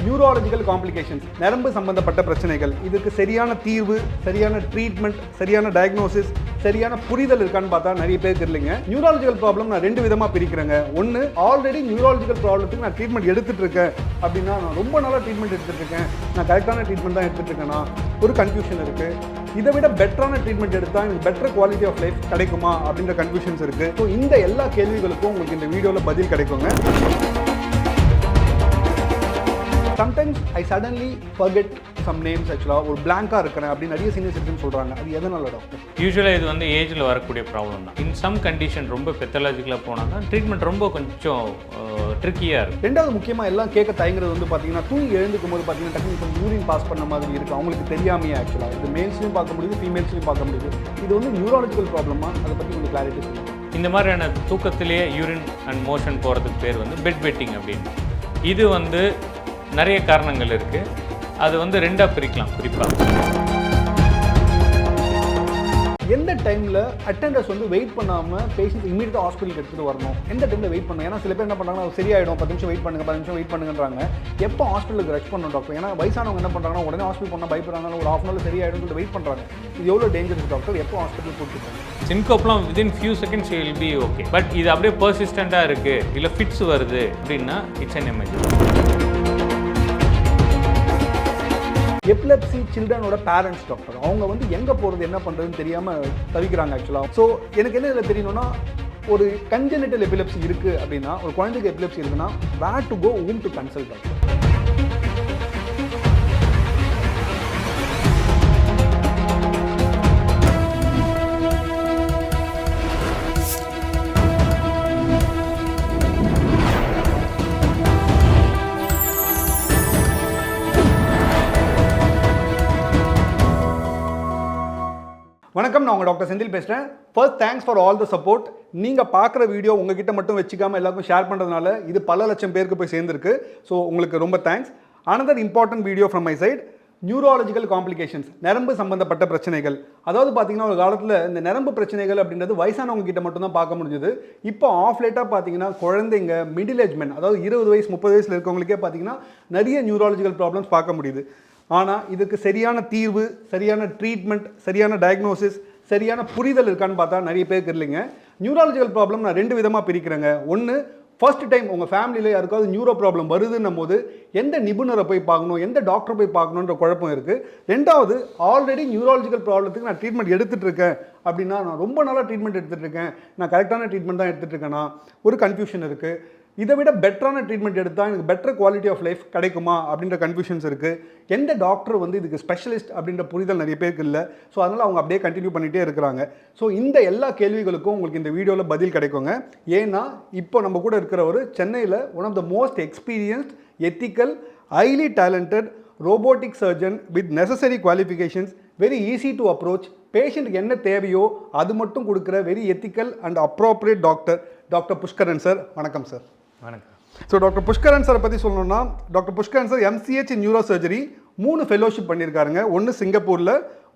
Neurological complications, நரம்பு சம்பந்தப்பட்ட பிரச்சனைகள், இதுக்கு சரியான தீர்வு, சரியான ட்ரீட்மெண்ட், சரியான டயக்னோசிஸ், சரியான புரிதல் இருக்கான்னு பார்த்தா நிறைய பேருக்கு இல்லைங்க. நியூராலஜிக்கல் ப்ராப்ளம் நான் ரெண்டு விதமாக பிரிக்கிறேங்க. ஒன்று, ஆல்ரெடி நியூராலஜிக்கல் ப்ராப்ளத்துக்கு நான் ட்ரீட்மெண்ட் எடுத்துட்டு இருக்கேன் அப்படின்னா, நான் ரொம்ப நாளாக ட்ரீட்மெண்ட் எடுத்துட்டு இருக்கேன், நான் கரெக்டான ட்ரீட்மெண்ட் தான் எடுத்துட்டு இருக்கேன்னா ஒரு கன்ஃபியூஷன் இருக்கு. இதை விட பெட்டரான ட்ரீட்மெண்ட் எடுத்தால் எனக்கு பெட்டர் குவாலிட்டி ஆஃப் லைஃப் கிடைக்குமா அப்படின்ற கன்ஃபியூஷன்ஸ் இருக்கு. ஸோ இந்த எல்லா கேள்விகளுக்கும் உங்களுக்கு இந்த வீடியோவில் பதில் கிடைக்குங்க. Sometimes I suddenly forget some names actually, ஒரு blank-ஆ இருக்கிறேன் அப்படி நிறைய சீனியர் சிட்டிசன் சொல்கிறாங்க. அது எதனால டாக்டர்? யூஸ்வலாக இது வந்து ஏஜில் வரக்கூடிய ப்ராப்ளம் தான். இன் சம் கண்டிஷன் ரொம்ப பெத்தலாஜிக்கலாக போனால் தான் ட்ரீட்மெண்ட் ரொம்ப கொஞ்சம் ட்ரிக்கியாக இருக்கும். ரெண்டாவது முக்கியமாக எல்லாம் கேட்க தயங்குறது வந்து பார்த்தீங்கன்னா, தூங்கி எழுந்துக்கும் போது பார்த்தீங்கன்னா டக்குனு யூரின் பாஸ் பண்ண மாதிரி இருக்குது. அவங்களுக்கு தெரியாமையே ஆக்சுவலாக இது மேல்ஸ்லையும் பார்க்க முடியுது, ஃபீமேல்ஸ்லையும் பார்க்க முடியுது. இது வந்து நியூராலஜிக்கல் ப்ராப்ளமா? அதை பற்றி கொஞ்சம் கிளாரிட்டி சொல்லுங்கள். இந்த மாதிரியான தூக்கத்திலேயே யூரின் அண்ட் மோஷன் போகிறதுக்கு பேர் வந்து பெட் வெட்டிங் அப்படின்னு. இது வந்து நிறைய காரணங்கள் இருக்குது. அது வந்து ரெண்டாக பிரிக்கலாம். குறிப்பாக எந்த டைமில் அட்டெண்டர்ஸ் வந்து வெயிட் பண்ணாமல் பேஷண்ட் இமீடியட்டாக ஹாஸ்பிட்டலுக்கு எடுத்துகிட்டு வரணும், எந்த டைமில் வெயிட் பண்ணணும்? ஏன்னா சில பேர் என்ன பண்ணுறாங்கன்னா, அது சரியாயிடும், 10 நிமிஷம் வெயிட் பண்ணுங்கள், 10 நிமிஷம் வெயிட் பண்ணுங்கன்றாங்க. எப்போ ஹாஸ்பிட்டலுக்கு ரஷ் பண்ணணும் டாக்டர்? ஏன்னா வயசானவங்க என்ன பண்ணுறாங்கன்னா, உடனே ஹாஸ்பிட்டல் பண்ணால் பயப்படுறாங்க, ஒரு ½ ஹவர் சரியாயிடும் சொல்லிட்டு வெயிட் பண்ணுறாங்க. இது எவ்வளோ டேஞ்சரஸ் டாக்டர்? எப்போ ஹாஸ்பிட்டல் கூப்பிட்டு சின்கோப்லாம் within few seconds will be okay. But இது அப்படியே பர்சிஸ்டண்ட்டாக இருக்குது, இல்லை ஃபிட்ஸ் வருது அப்படின்னா இட்ஸ் அன் எமர்ஜென்சி. எபிலெப்சி சில்ட்ரனோட பேரண்ட்ஸ் டாக்டர் அவங்க வந்து எங்கே போகிறது என்ன பண்ணுறதுன்னு தெரியாமல் தவிக்கிறாங்க ஆக்சுவலாக. ஸோ எனக்கு என்ன இதில் தெரியணும்னா, ஒரு கன்ஜெனிட்டல் எபிலெப்சி இருக்குது அப்படின்னா, ஒரு குழந்தைக்கு எபிலெப்சி இருக்குன்னா, where to go, whom to consult doctor? வணக்கம், நான் உங்கள் டாக்டர் செந்தில் பேசுகிறேன். First thanks for all the support. நீங்கள் பார்க்குற வீடியோ உங்ககிட்ட மட்டும் வச்சுக்காமல் எல்லாருக்கும் ஷேர் பண்ணுறதுனால இது பல லட்சம் பேருக்கு போய் சேர்ந்துருக்கு. ஸோ உங்களுக்கு ரொம்ப thanks. Another important video from my side, neurological complications, நரம்பு சம்பந்தப்பட்ட பிரச்சனைகள். அதாவது பார்த்தீங்கன்னா, ஒரு காலத்தில் இந்த நரம்பு பிரச்சனைகள் அப்படின்றது வயசானவங்க கிட்ட மட்டும் தான் பார்க்க முடிஞ்சது. இப்போ ஆஃப் லேட்டாக பார்த்தீங்கன்னா, குழந்தைங்க, மிடில் ஏஜ் மென், அதாவது 20 வயசு 30 வயசில் இருக்கவங்களுக்கே பார்த்தீங்கன்னா நிறைய நியூராலஜிக்கல் ப்ராப்ளம்ஸ் பார்க்க முடியுது. ஆனால் இதுக்கு சரியான தீர்வு, சரியான ட்ரீட்மெண்ட், சரியான டயக்னோசிஸ், சரியான புரிதல் இருக்கான்னு பார்த்தா நிறைய பேருக்கு இல்லைங்க. நியூராலஜிக்கல் ப்ராப்ளம் நான் ரெண்டு விதமாக பிரிக்கிறேங்க. ஒன்று, ஃபர்ஸ்ட் டைம் உங்கள் ஃபேமிலியில் யாருக்காவது நியூரோ ப்ராப்ளம் வருதுன்னும் போது எந்த நிபுணரை போய் பார்க்கணும், எந்த டாக்டரை போய் பார்க்கணுன்ற குழப்பம் இருக்குது. ரெண்டாவது, ஆல்ரெடி நியூராலஜிக்கல் ப்ராப்ளத்துக்கு நான் ட்ரீட்மெண்ட் எடுத்துகிட்டு இருக்கேன் அப்படின்னா, நான் ரொம்ப நாளாக ட்ரீட்மெண்ட் எடுத்துகிட்டு இருக்கேன், நான் கரெக்டான ட்ரீட்மெண்ட் தான் எடுத்துகிட்டு இருக்கேன்னா ஒரு கன்ஃபியூஷன் இருக்குது. இதை விட பெட்டரான ட்ரீட்மெண்ட் எடுத்தால் எனக்கு பெட்டர் குவாலிட்டி ஆஃப் லைஃப் கிடைக்குமா அப்படின்ற கன்ஃபியூஷன்ஸ் இருக்குது. எந்த டாக்டர் வந்து இதுக்கு ஸ்பெஷலிஸ்ட் அப்படின்ற புரிதல் நிறைய பேருக்கு இல்லை. ஸோ அதனால் அவங்க அப்படியே கண்டினியூ பண்ணிகிட்டே இருக்கிறாங்க. ஸோ இந்த எல்லா கேள்விகளுக்கும் உங்களுக்கு இந்த வீடியோவில் பதில் கிடைக்குங்க. ஏன்னா இப்போ நம்ம கூட இருக்கிறவர் சென்னையில் one of the most experienced, ethical, highly talented robotic surgeon with necessary qualifications, very easy to approach, பேஷண்ட்டுக்கு என்ன தேவையோ அது மட்டும் கொடுக்குற very ethical and appropriate doctor, doctor Pushkaran sir. வணக்கம் சார். வணக்கம். ஸோ டாக்டர் புஷ்கரன் சாரை பற்றி சொல்லணும்னா, doctor Pushkaran sir MCH in neuro surgery 3 fellowship பண்ணியிருக்காருங்க. ஒன்று சிங்கப்பூரில்,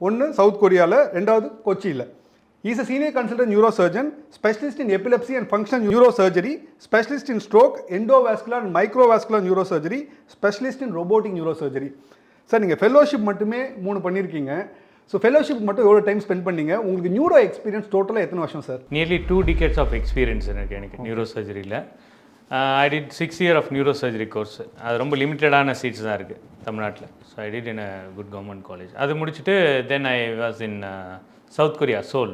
ஒன்று சவுத் கொரியாவில், ரெண்டாவது கொச்சியில். Is a senior consultant neuro surgeon, specialist in epilepsy and functional neuro surgery, specialist in stroke, endovascular and microvascular neuro surgery, specialist in robotic neuro surgery. Sir, நீங்கள் fellowship மட்டுமே 3 பண்ணியிருக்கீங்க. ஸோ ஃபெலோஷிப் மட்டும் எவ்வளோ time spend பண்ணீங்க? உங்களுக்கு neuro experience டோட்டலாக எத்தனை வருஷம் sir? Nearly 2 decades of experience எனக்கு நியூரோ சர்ஜரியில். I did 6 years of neuro surgery course. அது ரொம்ப லிமிட்டடான சீட்ஸ் தான் இருக்குது தமிழ்நாட்டில். So I did in a good government college. அது முடிச்சுட்டு then I was in South Korea, Seoul.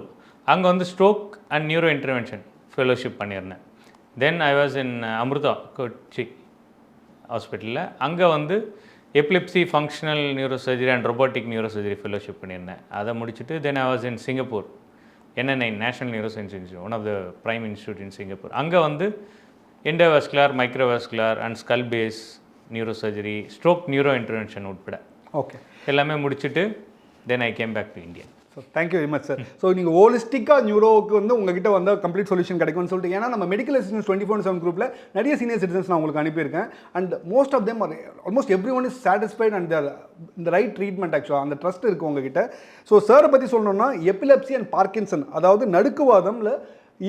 அங்கே வந்து stroke and neuro intervention fellowship பண்ணியிருந்தேன். தென் ஐ வாஸ் இன் 𝗙𝗵𝗺 ஹாஸ்பிட்டலில். அங்கே வந்து epilepsy, functional neuro surgery and robotic neuro surgery fellowship பண்ணியிருந்தேன். அதை முடிச்சுட்டு then I was in Singapore, NNI, national neuro science institute, one of the prime institute in Singapore. அங்கே வந்து endovascular, microvascular and skull base neuro surgery, stroke neuro intervention உட்பட okay எல்லாமே முடிச்சுட்டு then I came back to India. So thank you very much sir. So நீங்கள் ஹோலிஸ்டிக்காக நியூரோவுக்கு வந்து உங்ககிட்ட வந்தால் கம்ப்ளீட் சொல்யூஷன் கிடைக்கும்னு சொல்லிட்டு, ஏன்னா நம்ம மெடிக்கல் அசிஸ்டன்ஸ் 24/7 குரூப்பில் நிறைய சீனியர் சிட்டிசன்ஸ் நான் உங்களுக்கு அனுப்பியிருக்கேன். And most of them almost every one is satisfied and இந்த ரைட் ட்ரீட்மெண்ட். ஆக்சுவலாக அந்த ட்ரஸ்ட் இருக்குது உங்ககிட்ட. ஸோ சாரை பற்றி சொல்லணும்னா, எபிலெப்சி அண்ட் பார்க்கின்சன், அதாவது நடுக்குவாதம்ல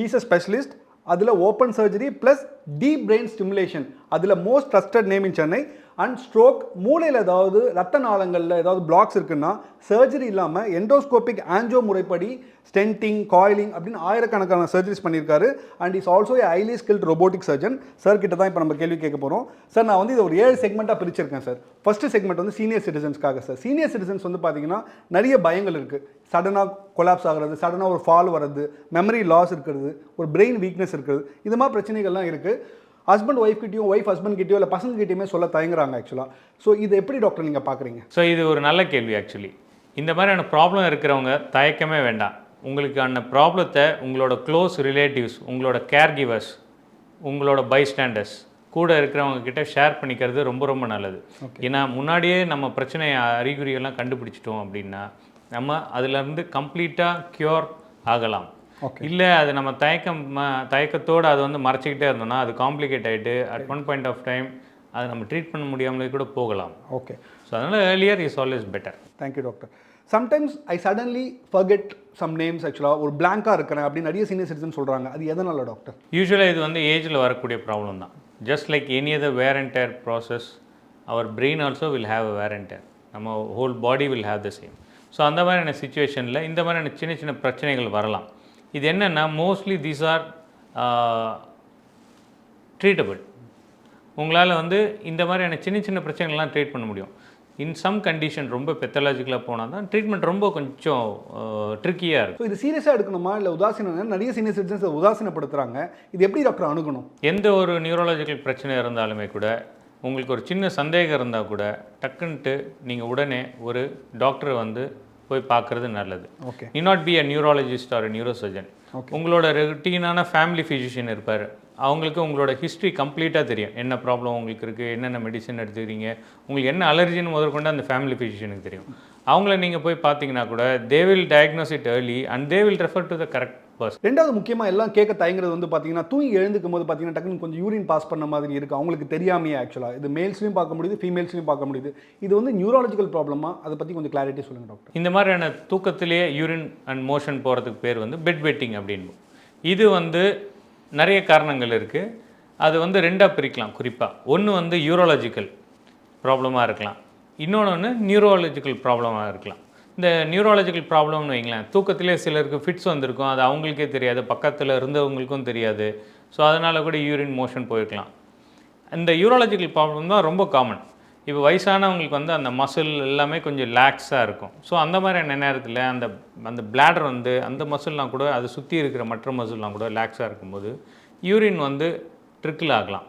இஸ் அ ஸ்பெஷலிஸ்ட். அதில் open surgery plus deep brain stimulation, அதில் most trusted name in Chennai. And stroke, மூளையில் ஏதாவது ரத்த நாளங்களில் ஏதாவது பிளாக்ஸ் இருக்குன்னா சர்ஜரி இல்லாமல் எண்டோஸ்கோபிக் ஆன்ஜியோ முறைப்படி ஸ்டென்டிங், காயிலிங் அப்படின்னு ஆயிரக்கணக்கான சர்ஜரிஸ் பண்ணியிருக்காரு. And is also A highly skilled robotic surgeon. Sir கிட்ட தான் இப்போ நம்ம கேள்வி கேட்க போகிறோம். சார் நான் வந்து இதை ஒரு 7 செக்மெண்ட்டாக பிரிச்சிருக்கேன் சார். ஃபர்ஸ்ட் செக்மெண்ட் வந்து சீனியர் சிட்டிசன்ஸ்க்காக சார். சீனியர் சிட்டிசன்ஸ் வந்து பார்த்தீங்கன்னா நிறைய பயங்கள் இருக்குது. சடனாக கொலாப்ஸ் ஆகிறது, சடனாக ஒரு ஃபால் வர்றது, மெமரி லாஸ் இருக்கிறது, ஒரு பிரெயின் வீக்னஸ் இருக்கிறது, இது மாதிரி பிரச்சனைகள்லாம் இருக்குது. ஹஸ்பண்ட் ஒய்ஃப் கிட்டேயும், ஒய்ஃப் ஹஸ்பண்ட் கிட்டேயோ இல்லை பசங்க கிட்டேயுமே சொல்ல தயங்குறாங்க ஆக்சுவலாக. ஸோ இது எப்படி டாக்டர் நீங்கள் பார்க்குறீங்க? ஸோ இது ஒரு நல்ல கேள்வி. ஆக்சுவலி இந்த மாதிரியான ப்ராப்ளம் இருக்கிறவங்க தயக்கமே வேண்டாம். உங்களுக்கான ப்ராப்ளத்தை உங்களோட க்ளோஸ் ரிலேட்டிவ்ஸ், உங்களோட கேர் கிவர்ஸ், உங்களோட பைஸ்டாண்டர்ஸ் கூட இருக்கிறவங்க கிட்ட ஷேர் பண்ணிக்கிறது ரொம்ப ரொம்ப நல்லது. ஏன்னா முன்னாடியே நம்ம பிரச்சனை அறிகுறிகள்லாம் கண்டுபிடிச்சிட்டோம் அப்படின்னா நம்ம அதிலேருந்து கம்ப்ளீட்டாக க்யூர் ஆகலாம். இல்லை அது நம்ம தயக்கத்தோடு அதை வந்து மறைச்சிக்கிட்டே இருந்தோம்னா அது காம்ப்ளிகேட் ஆகிட்டு at one point of time அதை நம்ம ட்ரீட் பண்ண முடியாமலே கூட போகலாம். ஓகே. ஸோ அதனால் earlier is always better. Thank you doctor. Sometimes I suddenly forget some names. ஆக்சுவலாக ஒரு பிளாங்காக இருக்கிறேன் அப்படின்னு நிறைய சீனியர் சிட்டிசன் சொல்கிறாங்க. அது எதனால டாக்டர்? யூஸ்வலாக இது வந்து ஏஜில் வரக்கூடிய ப்ராப்ளம் தான். Just like any other wear and tear process, our brain also will have a wear and tear. நம்ம whole body will have the same. So அந்த மாதிரியான சுச்சுவேஷனில் இந்த மாதிரியான சின்ன சின்ன பிரச்சனைகள் வரலாம். இது என்னென்னா மோஸ்ட்லி தீஸ் ஆர் ட்ரீட்டபிள். உங்களால் வந்து இந்த மாதிரியான சின்ன சின்ன பிரச்சனைகள்லாம் ட்ரீட் பண்ண முடியும். இன் சம் கண்டிஷன் ரொம்ப பெத்தலாஜிக்கலாக போனால் தான் ட்ரீட்மெண்ட் ரொம்ப கொஞ்சம் ட்ரிக்கியாக இருக்கும். ஸோ இது சீரியஸாக எடுக்கணுமா இல்லை உதாசீனம்? நிறைய சீனியர் சிட்டிசன்ஸ் உதாசீனப்படுத்துகிறாங்க. இது எப்படி டாக்டர் அணுகணும்? எந்த ஒரு நியூரலாஜிக்கல் பிரச்சனை இருந்தாலுமே கூட உங்களுக்கு ஒரு சின்ன சந்தேகம் இருந்தால் கூட டக்குன்ட்டு நீங்கள் உடனே ஒரு டாக்டரை வந்து போய் பார்க்குறது நல்லது. ஓகே. நீ not be a neurologist or neuro surgeon. உங்களோட ரொட்டீனான ஃபேமிலி ஃபிசிஷியன் இருப்பார். அவங்களுக்கு உங்களோட ஹிஸ்ட்ரி கம்ப்ளீட்டாக தெரியும். என்ன ப்ராப்ளம் உங்களுக்கு இருக்குது, என்னென்ன மெடிசன் எடுத்துக்கிறீங்க, உங்களுக்கு என்ன அலர்ஜின்னு முதற்கொண்டு அந்த ஃபேமிலி ஃபிசிஷியனுக்கு தெரியும். அவங்கள நீங்கள் போய் பார்த்தீங்கன்னா கூட they will diagnose it early and they will refer to the correct person. ரெண்டாவது முக்கியமாக எல்லாம் கேட்க தயங்குறது வந்து பார்த்தீங்கன்னா தூங்கி எழுந்துக்கும் போது பார்த்தீங்கன்னா டக்குன்னு கொஞ்சம் யூரின் பாஸ் பண்ண மாதிரி இருக்குது. அவங்களுக்கு தெரியாமையே ஆக்சுவலாக இது மேல்ஸ்லையும் பார்க்க முடியுது, ஃபீமேல்ஸ்லையும் பார்க்க முடியுது. இது வந்து நியூராலஜிக்கல் ப்ராப்ளமா? அதை பற்றி கொஞ்சம் கிளாரிட்டி சொல்லுங்கள் டாக்டர். இந்த மாதிரியான தூக்கத்திலேயே யூரின் அண்ட் மோஷன் போகிறதுக்கு பேர் வந்து பெட் வெட்டிங் அப்படின்னு. இது வந்து நிறைய காரணங்கள் இருக்குது. அது வந்து ரெண்டாக பிரிக்கலாம். குறிப்பாக ஒன்று வந்து யூரோலாஜிக்கல் ப்ராப்ளமாக இருக்கலாம், இன்னொன்று நியூரோலாஜிக்கல் ப்ராப்ளமாக இருக்கலாம். இந்த நியூரோலாஜிக்கல் ப்ராப்ளம்னு வைங்களேன், தூக்கத்திலே சிலருக்கு ஃபிட்ஸ் வந்திருக்கும், அது அவங்களுக்கே தெரியாது, பக்கத்தில் இருந்தவங்களுக்கும் தெரியாது. ஸோ அதனால் கூட யூரின் மோஷன் போயிருக்கலாம். இந்த யூரோலாஜிக்கல் ப்ராப்ளம் தான் ரொம்ப காமன். இப்போ வயசானவங்களுக்கு வந்து அந்த மசில் எல்லாமே கொஞ்சம் லேக்ஸாக இருக்கும். ஸோ அந்த மாதிரியான நேரத்தில் அந்த பிளாடர் வந்து அந்த மசில்லாம் கூட அது சுற்றி இருக்கிற மற்ற மசில்லாம் கூட லேக்ஸாக இருக்கும்போது யூரின் வந்து ட்ரிக்கிள் ஆகலாம்.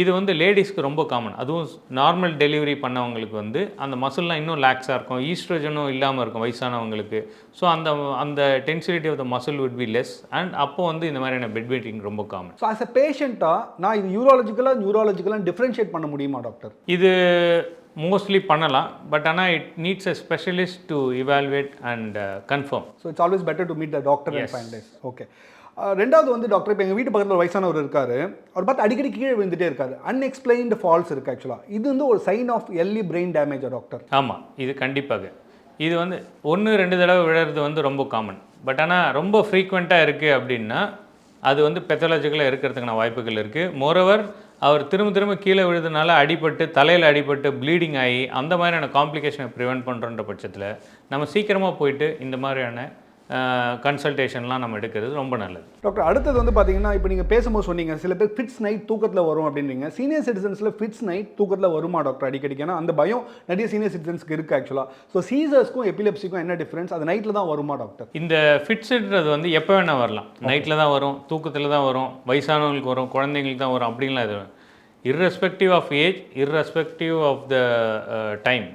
இது வந்து லேடிஸ்க்கு ரொம்ப காமன். அதுவும் நார்மல் டெலிவரி பண்ணவங்களுக்கு வந்து அந்த மசில்லாம் இன்னும் லேக்ஸாக இருக்கும், ஈஸ்ட்ரோஜனும் இல்லாமல் இருக்கும் வயசானவங்களுக்கு. ஸோ அந்த density of the muscle would be less and அப்போ வந்து இந்த மாதிரியான பெட் வெட்டிங் ரொம்ப காமன். ஸோ ஆஸ் அ பேஷண்ட்டாக நான் இது நியூராலஜிக்கலாக டிஃப்ரென்ஷியேட் பண்ண முடியுமா டாக்டர்? இது மோஸ்ட்லி பண்ணலாம், பட் ஆனால் it needs a specialist to evaluate and confirm. So it's always better to meet the doctor and finalise. Okay. ரெண்டாவது வந்து டாக்டர், இப்போ எங்கள் வீட்டு பக்கத்தில் வயசானவர் இருக்கார். அவர் பார்த்து அடிக்கடி கீழே விழுந்துட்டே இருக்காரு. அன்எக்ஸ்பிளைன்டு ஃபால்ஸ் இருக்குது ஆக்சுவலாக. இது வந்து ஒரு சைன் ஆஃப் எர்லி பிரெயின் டேமேஜா டாக்டர்? ஆமாம், இது கண்டிப்பாக. இது வந்து 1-2 தடவை விழுறது வந்து ரொம்ப காமன். பட் ஆனால் ரொம்ப ஃப்ரீக்வெண்ட்டாக இருக்குது அப்படின்னா அது வந்து பெத்தாலஜிக்கலாக இருக்கிறதுக்கான வாய்ப்புகள் இருக்குது. மோரோவர் அவர் திரும்ப கீழே விழுதுனால அடிபட்டு தலையில் அடிபட்டு ப்ளீடிங் ஆகி அந்த மாதிரியான காம்ப்ளிகேஷனை ப்ரிவெண்ட் பண்ணுறன்ற பட்சத்தில் நம்ம சீக்கிரமாக போயிட்டு இந்த மாதிரியான கன்சல்டேஷன்லாம் நம்ம எடுக்கிறது ரொம்ப நல்லது. டாக்டர், அடுத்தது வந்து பார்த்தீங்கன்னா இப்போ நீங்கள் பேசும்போது சொன்னீங்க சில பேர் ஃபிட்ஸ் நைட் தூக்கத்தில் வரும் அப்படின்றீங்க. சீனியர் சிட்டிசன்ஸில் ஃபிட்ஸ் நைட் தூக்கத்தில் வருமா டாக்டர் அடிக்கடிக்கு? ஏன்னா அந்த பயம் நிறைய சீனியர் சிட்டிசன்ஸ்க்கு இருக்குது ஆக்சுவலாக. ஸோ சீசர்ஸ்க்கும் எபிலெப்சிக்கும் என்ன டிஃப்ரென்ஸ்? அது நைட்டில் தான் வருமா டாக்டர்? இந்த ஃபிட்ஸுன்றது வந்து எப்போ வேணால் வரலாம். நைட்டில் தான் வரும், தூக்கத்தில் தான் வரும், வயசானவங்களுக்கு வரும், குழந்தைங்களுக்கு தான் வரும் அப்படின்லாம் இது irrespective of age, irrespective of the time,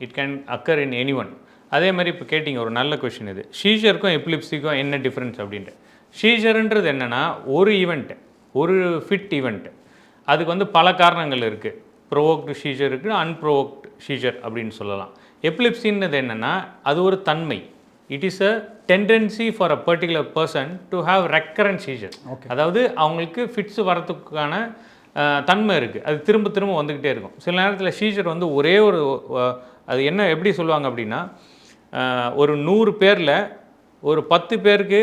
it can occur in anyone. அதே மாதிரி இப்போ கேட்டிங்க ஒரு நல்ல கொஷின் இது. ஷீஷருக்கும் எபிலிப்சிக்கும் என்ன டிஃப்ரென்ஸ் அப்படின்ட்டு. ஷீஷருன்றது என்னென்னா ஒரு ஈவெண்ட்டு, ஒரு ஃபிட் ஈவெண்ட்டு. அதுக்கு வந்து பல காரணங்கள் இருக்குது. ப்ரோவோக்டு ஷீஷர் இருக்குது, அன்ப்ரோவோக்டு ஷீஷர் அப்படின்னு சொல்லலாம். எபிலிப்சின்றது என்னென்னா அது ஒரு தன்மை. It is a tendency for a particular person to have recurrent seizure. அதாவது அவங்களுக்கு ஃபிட்ஸ் வரத்துக்கான தன்மை இருக்குது. அது திரும்ப வந்துக்கிட்டே இருக்கும். சில நேரத்தில் ஷீஷர் வந்து ஒரே ஒரு அது என்ன எப்படி சொல்லுவாங்க அப்படின்னா, ஒரு 100 பேரில் ஒரு 10 பேருக்கு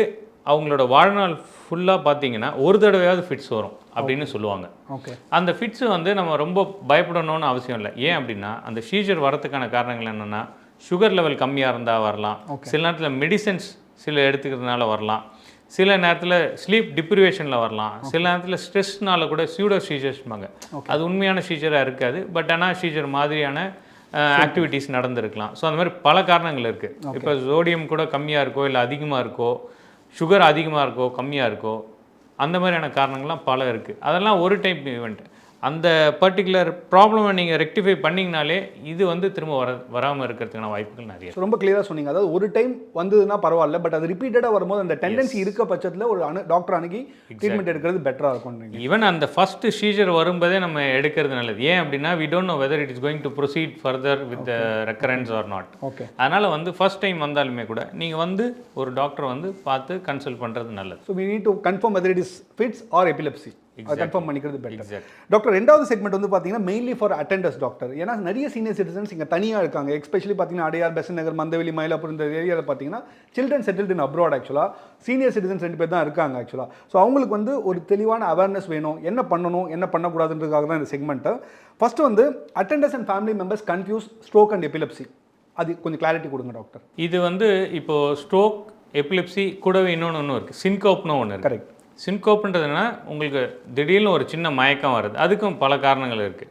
அவங்களோட வாழ்நாள் ஃபுல்லாக பார்த்தீங்கன்னா ஒரு தடவையாவது ஃபிட்ஸ் வரும் அப்படின்னு சொல்லுவாங்க. ஓகே. அந்த ஃபிட்ஸ் வந்து நம்ம ரொம்ப பயப்படணும்னு அவசியம் இல்லை. ஏன் அப்படின்னா அந்த சீஜர் வரதுக்கான காரணங்கள் என்னென்னா சுகர் லெவல் கம்மியாக இருந்தால் வரலாம், சில நேரத்தில் மெடிசன்ஸ் சில எடுத்துக்கிறதுனால வரலாம், சில நேரத்தில் ஸ்லீப் டிப்ரிவேஷனில் வரலாம், சில நேரத்தில் ஸ்ட்ரெஸ்னால கூட சூடோ சீஜர்ஸ்பாங்க. அது உண்மையான சீஜராக இருக்காது, பட் ஆனால் சீஜர் மாதிரியான ஆக்டிவிட்டீஸ் நடந்திருக்கலாம். ஸோ அந்த மாதிரி பல காரணங்கள் இருக்குது. இப்போ சோடியம் கூட கம்மியாக இருக்கோ இல்லை அதிகமாக இருக்கோ, சுகர் அதிகமாக இருக்கோ கம்மியாக இருக்கோ, அந்த மாதிரியான காரணங்கள்லாம் பல இருக்குது. அதெல்லாம் ஒரு டைப் ஈவெண்ட். அந்த பர்டிகுலர் ப்ராப்ளமை நீங்கள் ரெக்டிஃபை பண்ணிங்கனாலே இது வந்து திரும்ப வராமல் இருக்கிறதுக்கான வாய்ப்புகள் நிறைய. ரொம்ப கிளியராக சொன்னீங்க. அதாவது ஒரு டைம் வந்ததுன்னா பரவாயில்ல, பட் அது ரிப்பீட்டடாக வரும்போது அந்த டெண்டன்சி இருக்க பட்சத்தில் ஒரு டாக்டர் அணுகி ட்ரீட்மெண்ட் எடுக்கிறது பெட்டராக இருக்கும். ஈவன் அந்த ஃபர்ஸ்ட் சீஜர் வரும்போதே நம்ம எடுக்கிறது நல்லது. ஏன் அப்படின்னா we don't know whether it is going to proceed further with the recurrence or not. Okay. அதனால் வந்து ஃபர்ஸ்ட் டைம் வந்தாலுமே கூட நீங்கள் வந்து ஒரு டாக்டர் வந்து பார்த்து கன்சல்ட் பண்ணுறது நல்லது. So we need to confirm whether it is fits or epilepsy. Confirm பண்ணிக்கிறது பெட்டர். Exactly. டாக்டர், ரெண்டாவது செக்மெண்ட் வந்து பார்த்தீங்கன்னா மெயின்லி ஃபார் அட்டெண்டர்ஸ் டாக்டர். ஏன்னா நிறைய சீனியர் சிட்டிசன்ஸ் இங்கே தனியாக இருக்காங்க. எஸ்பெஷலி பார்த்தீங்கன்னா அடையார், பெசன்ட் நகர், மந்தவெளி, மயிலாப்பூர் இந்த ஏரியாவில் பார்த்தீங்கன்னா சில்ட்ரன் செட்டில்ட் இன் அப்ராட். ஆக்சுவலாக சீனியர் சிட்டிசன்ஸ் 2 பேர் தான் இருக்காங்க ஆக்சுவலாக. ஸோ அவங்களுக்கு வந்து ஒரு தெளிவான அவேர்னஸ் வேணும், என்ன பண்ணணும் என்ன பண்ணக்கூடாதுன்றதுக்காக தான் இந்த செக்மெண்ட்டு. ஃபஸ்ட்டு வந்து attenders and family members confuse stroke and epilepsy. அது கொஞ்சம் கிளாரிட்டி கொடுங்க டாக்டர். இது வந்து இப்போது ஸ்ட்ரோக், எபிலெப்சி கூடவே இன்னொன்று இருக்குது, சின்கோப்னு ஒன்று இருக்குது. கரெக்ட். சின்கோப்புன்றதுனா உங்களுக்கு திடீர்னு ஒரு சின்ன மயக்கம் வருது. அதுக்கும் பல காரணங்கள் இருக்குது.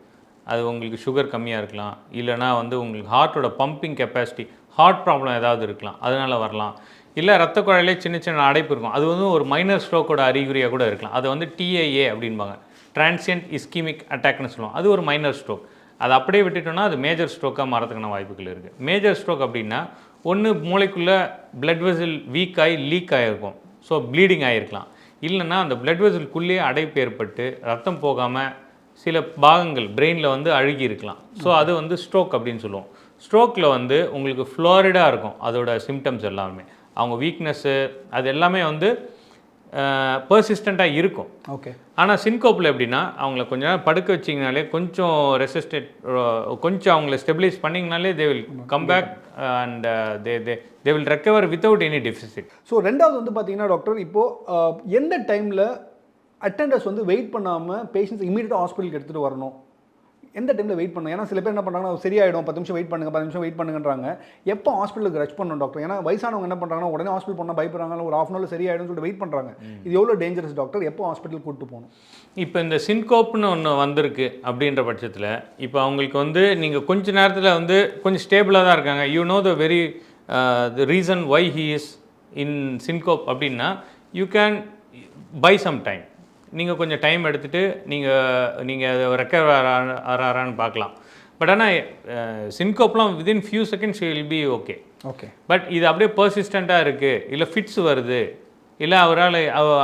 அது உங்களுக்கு சுகர் கம்மியாக இருக்கலாம், இல்லைனா வந்து உங்களுக்கு ஹார்ட்டோட பம்பிங் கெப்பாசிட்டி, ஹார்ட் ப்ராப்ளம் ஏதாவது இருக்கலாம், அதனால் வரலாம். இல்லை ரத்த குழாயிலே சின்ன சின்ன அடைப்பு இருக்கும், அது வந்து ஒரு மைனர் ஸ்ட்ரோக்கோட அறிகுறியாக கூட இருக்கலாம். அது வந்து TIA அப்படின்பாங்க, டிரான்சியன்ட் இஸ்கிமிக் அட்டாக்னு சொல்லுவோம். அது ஒரு மைனர் ஸ்ட்ரோக். அதை அப்படியே விட்டுட்டோம்னா அது மேஜர் ஸ்ட்ரோக்காக மாறதுக்கான வாய்ப்புகள் இருக்குது. மேஜர் ஸ்ட்ரோக் அப்படின்னா ஒன்று மூளைக்குள்ளே பிளட் வெசல் வீக் ஆகி லீக் ஆகிருக்கும், ஸோ ப்ளீடிங் ஆகிருக்கலாம். இல்லைன்னா அந்த பிளட் வெசலுக்குள்ளேயே அடைப்பு ஏற்பட்டு ரத்தம் போகாமல் சில பாகங்கள் பிரெயினில் வந்து அழுகி இருக்கலாம். ஸோ அது வந்து ஸ்ட்ரோக் அப்படின்னு சொல்லுவோம். ஸ்ட்ரோக்கில் வந்து உங்களுக்கு ஃப்ளோரிடாக இருக்கும் அதோட சிம்டம்ஸ் எல்லாமே. அவங்க வீக்னஸ்ஸு அது எல்லாமே வந்து பர்சிஸ்டண்ட்டாக இருக்கும். ஓகே. ஆனால் சின்கோப்பில் எப்படின்னா அவங்கள கொஞ்ச நேரம் படுக்க வச்சிங்கனாலே, கொஞ்சம் கொஞ்சம் அவங்கள ஸ்டெபிலைஸ் பண்ணிங்கனாலே they will come back and they will recover without any deficit. So ரெண்டாவது வந்து பார்த்தீங்கன்னா டாக்டர், இப்போது எந்த டைமில் அட்டெண்டர்ஸ் வந்து வெயிட் பண்ணாமல் பேஷண்ட்ஸ் இமீடியட்டாக ஹாஸ்பிட்டலுக்கு எடுத்துகிட்டு வரணும், எந்த டைமில் வெயிட் பண்ணணும்? ஏன்னா சில பேர் என்ன பண்ணுறாங்கன்னா சரியாயிடும், 10 நிமிஷம் வெயிட் பண்ணுங்க, 10 நிமிஷம் வெயிட் பண்ணுங்கன்றாங்க. எப்போ ஹாஸ்பிட்டலுக்கு ரஷ் பண்ணணும் டாக்டர்? ஏன்னா வயசானவங்க என்ன பண்ணுறாங்கன்னா உடனே ஹாஸ்பிட்டல் போனால் பயப்படுறாங்க, ஒரு ½ ஹவரில் சரியாயிடும் சொல்லிட்டு வெயிட் பண்ணுறாங்க. இது எவ்வளோ டேஞ்சரஸ் டாக்டர்? எப்போ ஹாஸ்பிட்டல் கூப்பிட்டு போகணும்? இப்போ இந்த சின்கோப்னு ஒன்று வந்திருக்கு அப்படின்ற பட்சத்தில் இப்போ அவங்களுக்கு வந்து நீங்கள் கொஞ்ச நேரத்தில் வந்து கொஞ்சம் ஸ்டேபிளாக தான் இருக்காங்க, you know the very the reason why he is in syncope அப்படின்னா you can buy some time. நீங்கள் கொஞ்சம் டைம் எடுத்துகிட்டு நீங்கள் ரெக்கவர் ஆறான்னு பார்க்கலாம். பட் ஆனால் சின்கோப்லாம் within few seconds will be okay. Okay. But இது அப்படியே பர்சிஸ்டண்ட்டாக இருக்குது, இல்லை ஃபிட்ஸ் வருது, இல்லை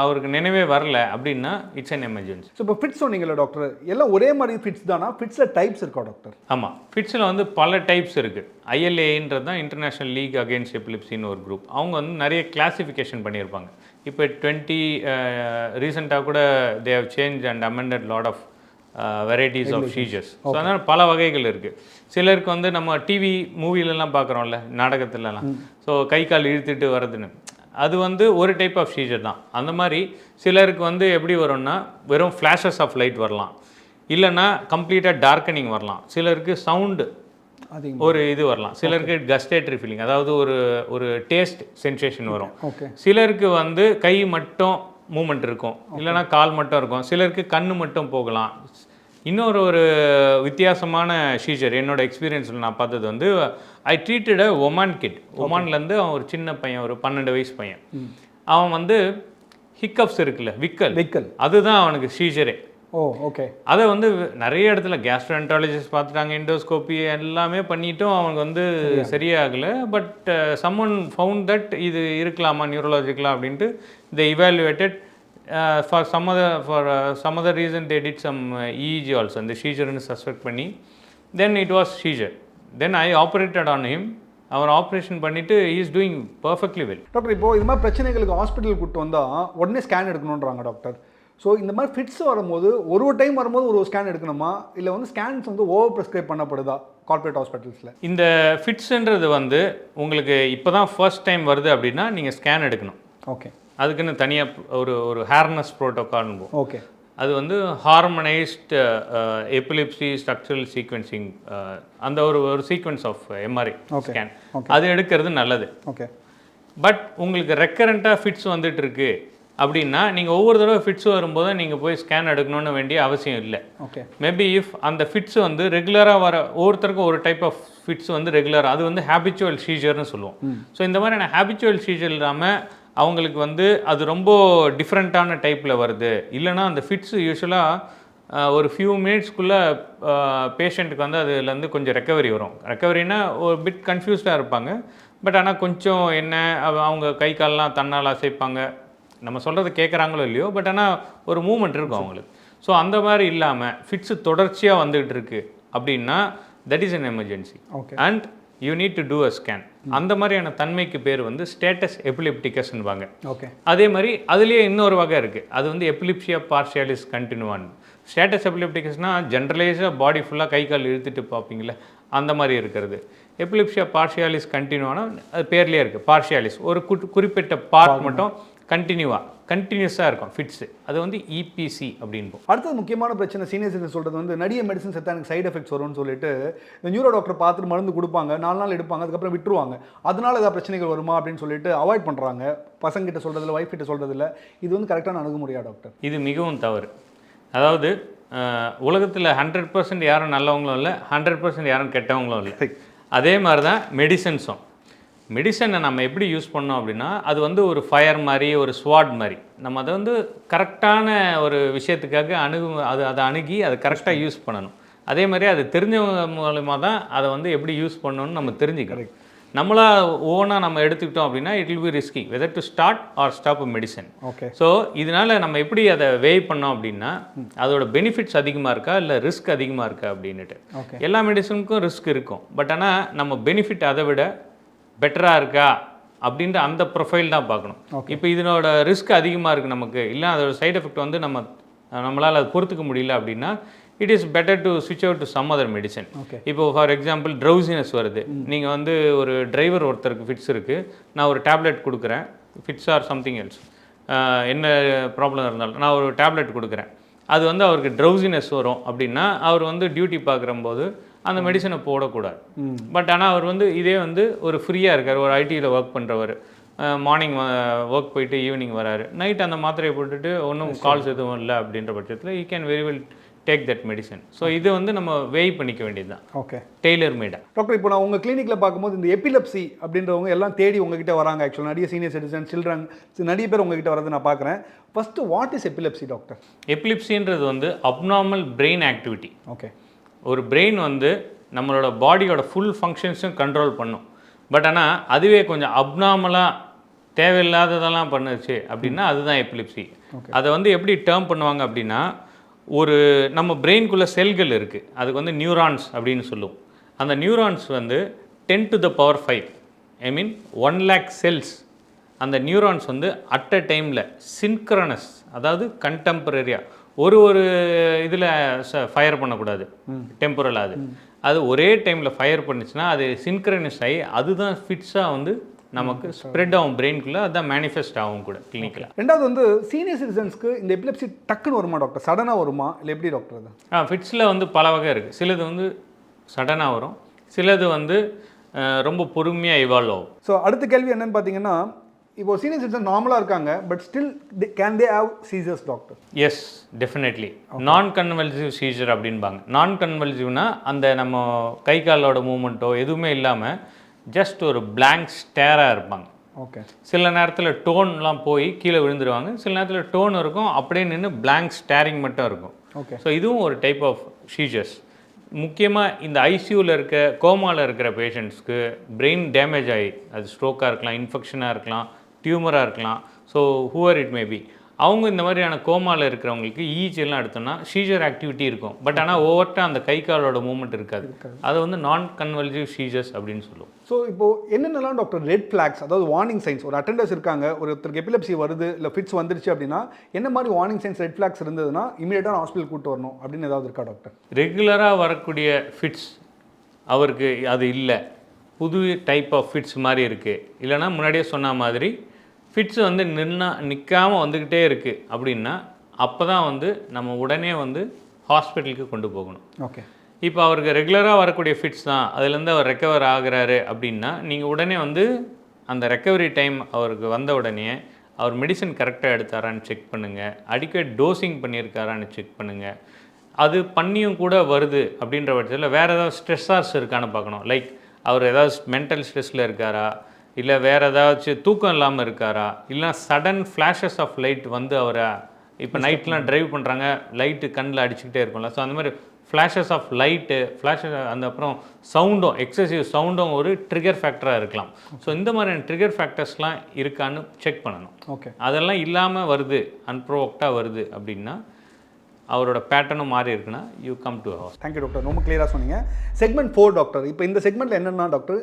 அவருக்கு நினைவே வரல அப்படின்னா இட்ஸ் அன் எமர்ஜென்சி. ஸோ இப்போ ஃபிட்ஸ் சொன்னீங்களா டாக்டர், எல்லாம் ஒரே மாதிரி ஃபிட்ஸ் தானா? ஃபிட்ஸில் டைப்ஸ் இருக்கா டாக்டர்? ஆமாம், ஃபிட்ஸில் வந்து பல டைப்ஸ் இருக்குது. ILAன்றது தான் இன்டர்நேஷ்னல் லீக் அகேன்ஸ்ட் எபிலிப்சின்னு ஒரு குரூப். அவங்க வந்து நிறைய கிளாசிஃபிகேஷன் பண்ணியிருப்பாங்க. இப்போ 20 ரீசெண்டாக கூட they have change and amended lot of varieties of seizures. So அதனால் பல வகைகள் இருக்குது. சிலருக்கு வந்து நம்ம டிவி மூவிலெலாம் பார்க்குறோம்ல, நாடகத்துலலாம், ஸோ கை கால் இழுத்துட்டு வர்றதுன்னு, அது வந்து ஒரு டைப் ஆஃப் சீஜர் தான். அந்த மாதிரி சிலருக்கு வந்து எப்படி வரும்னா வெறும் ஃப்ளாஷஸ் ஆஃப் லைட் வரலாம், இல்லைன்னா கம்ப்ளீட்டாக டார்க்கனிங் வரலாம், சிலருக்கு சவுண்டு ஒரு இது வரலாம், சிலருக்கு கஸ்டேட்டரி ஃபீலிங், அதாவது ஒரு டேஸ்ட் சென்சேஷன் வரும். சிலருக்கு வந்து கை மட்டும் மூமெண்ட் இருக்கும், இல்லைனா கால் மட்டும் இருக்கும், சிலருக்கு கண்ணு மட்டும் போகலாம். இன்னொரு வித்தியாசமான சீஜர் என்னோட எக்ஸ்பீரியன்ஸில் நான் பார்த்தது வந்து ஐ ட்ரீட்டட் ஒமான் கிட். ஒமான்லேருந்து அவன் ஒரு சின்ன பையன், ஒரு 12 வயசு பையன். அவன் வந்து ஹிக்கப்ஸ் இருக்குல்ல, விக்கல், அதுதான் அவனுக்கு சீஜரே. ஓகே. அதை வந்து நிறைய இடத்துல கேஸ்ட்ரோஎன்ட்ராலஜிஸ்ட் பார்த்துட்டாங்க, எண்டோஸ்கோப்பி எல்லாமே பண்ணிட்டும் அவனுக்கு வந்து சரியாகலை. பட் சம்மன் ஃபவுண்ட் தட் இது இருக்கலாமா நியூரலாஜிக்கலாக அப்படின்ட்டு they evaluated for some other reason they did some EEG also, and the seizure ன்னு சஸ்பெக்ட் பண்ணி then it was seizure. then I operated on him. அவர் ஆப்ரேஷன் பண்ணிவிட்டு he is doing perfectly well. Doctor, இப்போ இது மாதிரி பிரச்சனைகளுக்கு ஹாஸ்பிட்டலுக்கு கூப்பிட்டு வந்தால் உடனே ஸ்கேன் எடுக்கணுன்றாங்க டாக்டர். ஸோ இந்த மாதிரி ஃபிட்ஸ் வரும்போது ஒரு டைம் வரும்போது ஒரு ஸ்கேன் எடுக்கணுமா, இல்லை வந்து ஸ்கேன்ஸ் வந்து ஓவர் ப்ரிஸ்கிரைப் பண்ணப்படுதா கார்ப்பரேட் ஹாஸ்பிட்டல்ஸில்? இந்த ஃபிட்ஸுன்றது வந்து உங்களுக்கு இப்போ தான் ஃபர்ஸ்ட் டைம் வருது அப்படின்னா நீங்கள் ஸ்கேன் எடுக்கணும். ஓகே. அதுக்குன்னு தனியாக ஒரு ஹேர்னஸ் ப்ரோட்டோகால்னு. ஓகே. அது வந்து ஹார்மனைஸ்டு எபிலிப்சி ஸ்ட்ரக்சரல் சீக்வென்சிங், அந்த ஒரு சீக்வென்ஸ் ஆஃப் எம்ஆர்ஐ ஸ்கேன், அது எடுக்கிறது நல்லது. ஓகே. பட் உங்களுக்கு ரெக்கரண்ட்டாக ஃபிட்ஸ் வந்துட்டு இருக்கு அப்படின்னா நீங்கள் ஒவ்வொரு தடவை ஃபிட்ஸ் வரும்போது நீங்கள் போய் ஸ்கேன் எடுக்கணும்னு வேண்டிய அவசியம் இல்லை. ஓகே. மேபி இஃப் அந்த ஃபிட்ஸ் வந்து ரெகுலராக வர, ஒவ்வொருத்தருக்கும் ஒரு டைப் ஆஃப் ஃபிட்ஸ் வந்து ரெகுலராக, அது வந்து ஹேபிச்சுவல் சீஜர்னு சொல்லுவோம். ஸோ இந்த மாதிரியான ஹேபிச்சுவல் சீஜர் இல்லாமல் அவங்களுக்கு வந்து அது ரொம்ப டிஃப்ரெண்ட்டான டைப்பில் வருது, இல்லைனா அந்த ஃபிட்ஸ் யூஸ்வலாக ஒரு ஃபியூ மினிட்ஸ்க்குள்ளே பேஷண்ட்டுக்கு வந்து அதுலேருந்து கொஞ்சம் ரெக்கவரி வரும். ரெக்கவரினா ஒரு பிட் கன்ஃபியூஸ்டாக இருப்பாங்க, பட் ஆனால் கொஞ்சம் என்ன அவங்க கை கால்லாம் தன்னால் அசைப்பாங்க, நம்ம சொல்கிறது கேட்குறாங்களோ இல்லையோ, பட் ஆனால் ஒரு மூமெண்ட் இருக்கும் அவங்களுக்கு. ஸோ அந்த மாதிரி இல்லாமல் ஃபிட்ஸு தொடர்ச்சியாக வந்துகிட்டு இருக்கு அப்படின்னா that is an emergency and you need to do a scan. அந்த மாதிரியான தன்மைக்கு பேர் வந்து ஸ்டேட்டஸ் எபிலிப்டிகஸ்ன்னுவாங்க. ஓகே. அதே மாதிரி அதுலேயே இன்னொரு வகை இருக்குது, அது வந்து எபிலிப்சியா பார்ஷியாலிஸ் கண்டினியூவான். ஸ்டேட்டஸ் எபிலிப்டிகஸ்னால் ஜென்ரலைஸாக பாடி ஃபுல்லாக கை கால் இழுத்துட்டு பார்ப்பீங்களே, அந்த மாதிரி இருக்கிறது. எபிலிப்சியா பார்ஷியாலிஸ் கண்டினியூவானா அது பேர்லேயே இருக்குது, பார்ஷியாலிஸ் ஒரு குறிப்பிட்ட பார்ட் மட்டும் கண்டினியூஸாக இருக்கும் ஃபிட்ஸு, அது வந்து இபிசி அப்படின்போம். அடுத்தது முக்கியமான பிரச்சனை சீனியர் சிட்டிசன் சொல்கிறது வந்து நிறைய மெடிசன்ஸ் எடுத்தால் எனக்கு சைடு எஃபெக்ட்ஸ் வரும்னு சொல்லிட்டு இந்த நியூரோ டாக்டர் பார்த்துட்டு மருந்து கொடுப்பாங்க, 4 நாள் எடுப்பாங்க, அதுக்கப்புறம் விட்டுருவாங்க. அதனால ஏதாவது பிரச்சனைகள் வருமா அப்படின்னு சொல்லிட்டு அவாய்ட் பண்ணுறாங்க. பசங்கிட்ட சொல்கிறதில்ல, ஒய்ஃப் கிட்ட சொல்கிறதில்ல. இது வந்து கரெக்டான அணுகுமுறையா டாக்டர்? இது மிகவும் தவறு. அதாவது உலகத்தில் 100% யாரும் நல்லவங்களும் இல்லை, 100% யாரும் கெட்டவங்களும் இல்லை. அதே மாதிரி தான் மெடிசன்ஸும். மெடிசனை நம்ம எப்படி யூஸ் பண்ணோம் அப்படின்னா அது வந்து ஒரு ஃபயர் மாதிரி, ஒரு ஸ்வாட் மாதிரி. நம்ம அதை வந்து கரெக்டான ஒரு விஷயத்துக்காக அதை அணுகி அதை கரெக்டாக யூஸ் பண்ணணும். அதே மாதிரி அது தெரிஞ்சவங்க மூலமாக தான் அதை வந்து எப்படி யூஸ் பண்ணணும்னு நம்ம தெரிஞ்சுக்கணும். நம்மளா ஓனாக நம்ம எடுத்துக்கிட்டோம் அப்படின்னா it will be risky whether to start or stop a medicine. Okay. So இதனால் நம்ம எப்படி அதை வெய் பண்ணோம் அப்படின்னா அதோட பெனிஃபிட்ஸ் அதிகமாக இருக்கா இல்லை ரிஸ்க் அதிகமாக இருக்கா அப்படின்னுட்டு. எல்லா மெடிசனுக்கும் ரிஸ்க் இருக்கும், பட் ஆனால் நம்ம பெனிஃபிட் அதை விட பெட்டராக இருக்கா அப்படின்ற அந்த ப்ரொஃபைல் தான் பார்க்கணும். இப்போ இதனோட ரிஸ்க் அதிகமாக இருக்குது நமக்கு, இல்லை அதோட சைட் எஃபெக்ட் வந்து நம்மளால் அது பொறுத்துக்க முடியல அப்படின்னா இட் இஸ் பெட்டர் டு ஸ்விட்ச் out to some other medicine. இப்போ ஃபார் எக்ஸாம்பிள் ட்ரௌசினஸ் வருது, நீங்கள் வந்து ஒரு டிரைவர் ஒருத்தருக்கு ஃபிட்ஸ் இருக்குது, நான் ஒரு டேப்லெட் கொடுக்குறேன், ஃபிட்ஸ் ஆர் சம்திங் எல்ஸ், என்ன ப்ராப்ளம் இருந்தாலும் நான் ஒரு டேப்லெட் கொடுக்குறேன், அது வந்து அவருக்கு ட்ரௌசினஸ் வரும் அப்படின்னா அவர் வந்து டியூட்டி பார்க்குறம்போது அந்த மெடிசனை போடக்கூடாது. பட் ஆனால் அவர் வந்து இதே வந்து ஒரு ஃப்ரீயாக இருக்கார், ஒரு ஐடியில் ஒர்க் பண்ணுறவர், மார்னிங் ஒர்க் போயிட்டு ஈவினிங் வராரு, நைட் அந்த மாத்திரையை போட்டுட்டு ஒன்றும் கால்ஸ் எதுவும் இல்லை அப்படின்ற பட்சத்தில் you can very well take that medicine. So இது வந்து நம்ம வெய் பண்ணிக்க வேண்டியது தான். ஓகே. டெய்லர் மேடாக. டாக்டர், இப்போ நான் உங்கள் கிளினிக்கில் பார்க்கும்போது இந்த எபிலெப்சி அப்படின்றவங்க எல்லாம் தேடி உங்ககிட்ட வராங்க. ஆக்சுவலாக நிறைய சீனியர் சிட்டிசன், சில்ட்ரன், நிறைய பேர் உங்ககிட்ட வரது நான் பார்க்குறேன். First what is epilepsy doctor? எபிலிப்சின்றது வந்து அப்நார்மல் பிரெயின் ஆக்டிவிட்டி. ஓகே. ஒரு பிரெயின் வந்து நம்மளோட பாடியோட ஃபுல் ஃபங்க்ஷன்ஸும் கண்ட்ரோல் பண்ணும், பட் ஆனால் அதுவே கொஞ்சம் அப்நார்மலாக தேவையில்லாததெல்லாம் பண்ணுச்சு அப்படின்னா அதுதான் எபிலிப்சி. அதை வந்து எப்படி டேர்ம் பண்ணுவாங்க அப்படின்னா ஒரு நம்ம பிரெயின்குள்ளே செல்கள் இருக்குது, அதுக்கு வந்து நியூரான்ஸ் அப்படின்னு சொல்லுவோம். அந்த நியூரான்ஸ் வந்து 10 to the power 5, I mean 1 lakh cells. அந்த நியூரான்ஸ் வந்து அட் அ டைமில் சின்க்ரனஸ், அதாவது கண்டெம்பரரியாக ஒரு இதில் ஃபயர் பண்ணக்கூடாது, டெம்பரலாக அது ஒரே டைமில் ஃபயர் பண்ணிச்சுன்னா அது சின்க்ரனஸ் ஆகி அதுதான் ஃபிட்ஸாக வந்து நமக்கு ஸ்ப்ரெட் ஆகும் பிரெயின்குள்ளே, அதுதான் மேனிஃபெஸ்ட் ஆகும் கூட கிளினிக்கில். ரெண்டாவது வந்து சீனியர் சிட்டிசன்ஸ்க்கு இந்த எபிலெப்சி டக்குன்னு வருமா டாக்டர்? சடனாக வருமா இல்லை எப்படி டாக்டர் அது? ஃபிட்ஸில் வந்து பல வகை இருக்குது. சிலது வந்து சடனாக வரும், சிலது வந்து ரொம்ப பொறுமையாக இவால்வ் ஆகும். ஸோ அடுத்த கேள்வி என்னன்னு பார்த்தீங்கன்னா, இப்போ சீனியர் சிட்டிசன் நார்மலாக இருக்காங்க, but still can they have seizures doctor? Yes, definitely. Non convulsive seizure அப்படின்பாங்க. நான் கன்வல்சிவ்னா அந்த நம்ம கை காலோட மூமெண்ட்டோ எதுவுமே இல்லாமல் ஜஸ்ட் ஒரு பிளாங்க் ஸ்டேராக இருப்பாங்க. ஓகே. சில நேரத்தில் டோன்லாம் போய் கீழே விழுந்துருவாங்க, சில நேரத்தில் டோன் இருக்கும், அப்படியே நின்று பிளாங்க் ஸ்டேரிங் மட்டும் இருக்கும். ஓகே. ஸோ இதுவும் ஒரு டைப் ஆஃப் சீஜர்ஸ். முக்கியமாக இந்த ஐசியூவில் இருக்க கோமாவில் இருக்கிற பேஷண்ட்ஸ்க்கு பிரெயின் டேமேஜ் ஆகி, அது ஸ்ட்ரோக்காக இருக்கலாம், இன்ஃபெக்ஷனாக இருக்கலாம், டியூமராக இருக்கலாம், so whoever it may be, அவங்க இந்த மாதிரியான கோமாவில் இருக்கிறவங்களுக்கு எல்லாம் எடுத்தோம்னா சீஜர் ஆக்டிவிட்டி இருக்கும், பட் ஆனால் ஓவர்ட்டாக அந்த கை காலோட மூவ்மெண்ட் இருக்காது. அது வந்து நான் கன்வல்சிவ் சீஜர்ஸ் அப்படின்னு சொல்லுவோம். ஸோ இப்போது என்னென்னலாம் டாக்டர் ரெட் ஃப்ளாக்ஸ், அதாவது வார்னிங் சைன்ஸ், ஒரு அட்டெண்டர்ஸ் இருக்காங்க, ஒருத்தருக்கு எபிலெப்சி வருது இல்லை ஃபிட்ஸ் வந்துருச்சு அப்படின்னா என்ன மாதிரி வார்னிங் சைன்ஸ், ரெட் ஃப்ளாக்ஸ் இருந்ததுன்னா இமீடியட்டாக ஹாஸ்பிட்டல் கூட்டு வரணும் அப்படின்னு ஏதாவது இருக்கா டாக்டர்? ரெகுலராக வரக்கூடிய ஃபிட்ஸ் அவருக்கு அது இல்லை, புது டைப் ஆஃப் ஃபிட்ஸ் மாதிரி இருக்குது, இல்லைனா முன்னாடியே சொன்ன மாதிரி ஃபிட்ஸ் வந்து நிற்காமல் வந்துக்கிட்டே இருக்குது அப்படின்னா அப்போ தான் வந்து நம்ம உடனே வந்து ஹாஸ்பிட்டலுக்கு கொண்டு போகணும். ஓகே. இப்போ அவருக்கு ரெகுலராக வரக்கூடிய ஃபிட்ஸ் தான், அதுலேருந்து அவர் ரெக்கவர் ஆகுறாரு அப்படின்னா நீங்கள் உடனே வந்து அந்த ரெக்கவரி டைம் அவருக்கு வந்த உடனே அவர் மெடிசன் கரெக்டாக எடுத்தாரான்னு செக் பண்ணுங்கள், அடிக்கடி டோசிங் பண்ணியிருக்காரான்னு செக் பண்ணுங்கள். அது பண்ணியும் கூட வருது அப்படின்ற பட்சத்தில் வேறு ஏதாவது ஸ்ட்ரெஸ்ஸார்ஸ் இருக்கான்னு பார்க்கணும். லைக் அவர் ஏதாவது மென்டல் ஸ்ட்ரெஸ்ஸில் இருக்காரா, இல்லை வேறு ஏதாச்சும் தூக்கம் இல்லாமல் இருக்காரா, இல்லைனா சடன் ஃப்ளாஷஸ் ஆஃப் லைட் வந்து அவரை இப்போ நைட்லாம் ட்ரைவ் பண்ணுறாங்க, லைட்டு கண்ணில் அடிச்சுக்கிட்டே இருக்கும்ல, ஸோ அந்த மாதிரி ஃப்ளாஷஸ் ஆஃப் லைட்டு, ஃப்ளாஷஸ் அந்த அப்புறம் சவுண்டும், எக்ஸசிவ் சவுண்டும் ஒரு ட்ரிகர் ஃபேக்டராக இருக்கலாம். ஸோ இந்த மாதிரியான ட்ரிகர் ஃபேக்டர்ஸ்லாம் இருக்கான்னு செக் பண்ணணும். ஓகே. அதெல்லாம் இல்லாமல் வருது, அன்ப்ரோவோக்டாக வருது அப்படின்னா அவரோட பேட்டர்னும் மாறி இருக்குன்னா you come to house. Thank you doctor, ரொம்ப கிளியராக சொன்னீங்க. Segment 4 doctor. இப்போ இந்த செக்மெண்ட்டில் என்னென்னா டாக்டர்,